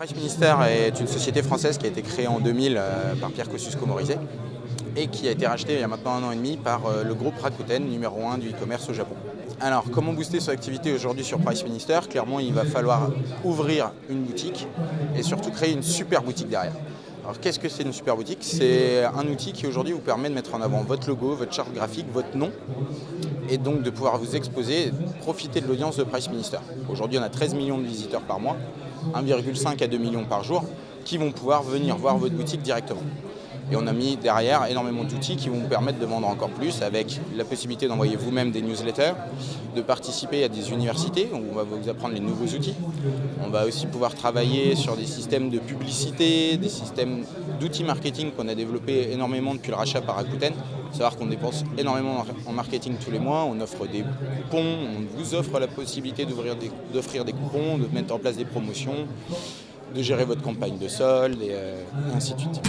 Price Minister est une société française qui a été créée en 2000 par Pierre Kosciusko-Morizet et qui a été rachetée il y a maintenant 1 an et demi par le groupe Rakuten, numéro 1 du e-commerce au Japon. Alors, comment booster son activité aujourd'hui sur Price Minister? Clairement, il va falloir ouvrir une boutique et surtout créer une super boutique derrière. Alors, qu'est-ce que c'est une super boutique? C'est un outil qui aujourd'hui vous permet de mettre en avant votre logo, votre charte graphique, votre nom et donc de pouvoir vous exposer et profiter de l'audience de Price Minister. Aujourd'hui, on a 13 millions de visiteurs par mois, 1,5 à 2 millions par jour, qui vont pouvoir venir voir votre boutique directement. Et on a mis derrière énormément d'outils qui vont vous permettre de vendre encore plus, avec la possibilité d'envoyer vous-même des newsletters, de participer à des universités où on va vous apprendre les nouveaux outils. On va aussi pouvoir travailler sur des systèmes de publicité, des systèmes d'outils marketing qu'on a développés énormément depuis le rachat par Rakuten. Il faut savoir qu'on dépense énormément en marketing tous les mois, on offre des coupons, on vous offre la possibilité d'offrir des coupons, de mettre en place des promotions, de gérer votre campagne de solde et ainsi de suite.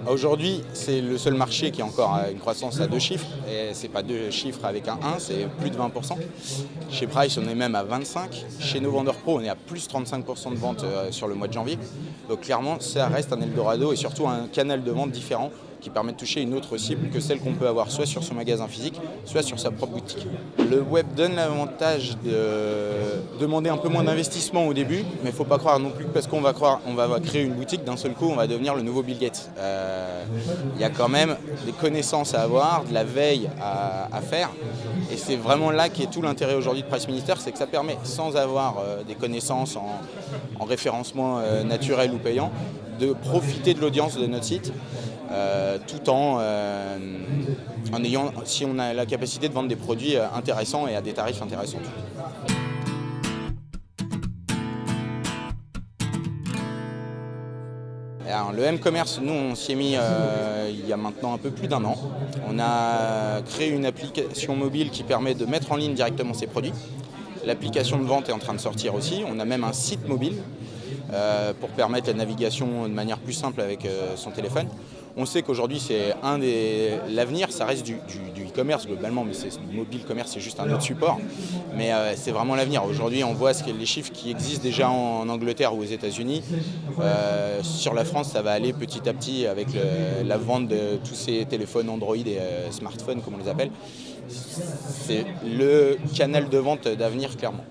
Aujourd'hui, c'est le seul marché qui a encore une croissance à 2 chiffres, et ce n'est pas 2 chiffres avec un 1, c'est plus de 20%. Chez Price, on est même à 25%. Chez nos vendeurs pro, on est à plus 35% de vente sur le mois de janvier. Donc clairement, ça reste un Eldorado et surtout un canal de vente différent qui permet de toucher une autre cible que celle qu'on peut avoir soit sur son magasin physique, soit sur sa propre boutique. Le web donne l'avantage de demander un peu moins d'investissement au début, mais il ne faut pas croire non plus que parce qu'on va créer une boutique, d'un seul coup, on va devenir le nouveau Bill Gates. Il y a quand même des connaissances à avoir, de la veille à faire, et c'est vraiment là qu'est tout l'intérêt aujourd'hui de Price Minister, c'est que ça permet, sans avoir des connaissances en référencement naturel ou payant, de profiter de l'audience de notre site, tout en ayant, si on a la capacité de vendre des produits intéressants et à des tarifs intéressants. Alors, le m-commerce, nous, on s'y est mis il y a maintenant un peu plus d'1 an. On a créé une application mobile qui permet de mettre en ligne directement ses produits. L'application de vente est en train de sortir aussi. On a même un site mobile pour permettre la navigation de manière plus simple avec son téléphone. On sait qu'aujourd'hui, c'est l'avenir, ça reste du e-commerce globalement, mais le mobile commerce, c'est juste un autre support. Mais c'est vraiment l'avenir. Aujourd'hui, on voit les chiffres qui existent déjà en Angleterre ou aux États-Unis. Sur la France, ça va aller petit à petit avec la vente de tous ces téléphones Android et smartphones, comme on les appelle. C'est le canal de vente d'avenir, clairement.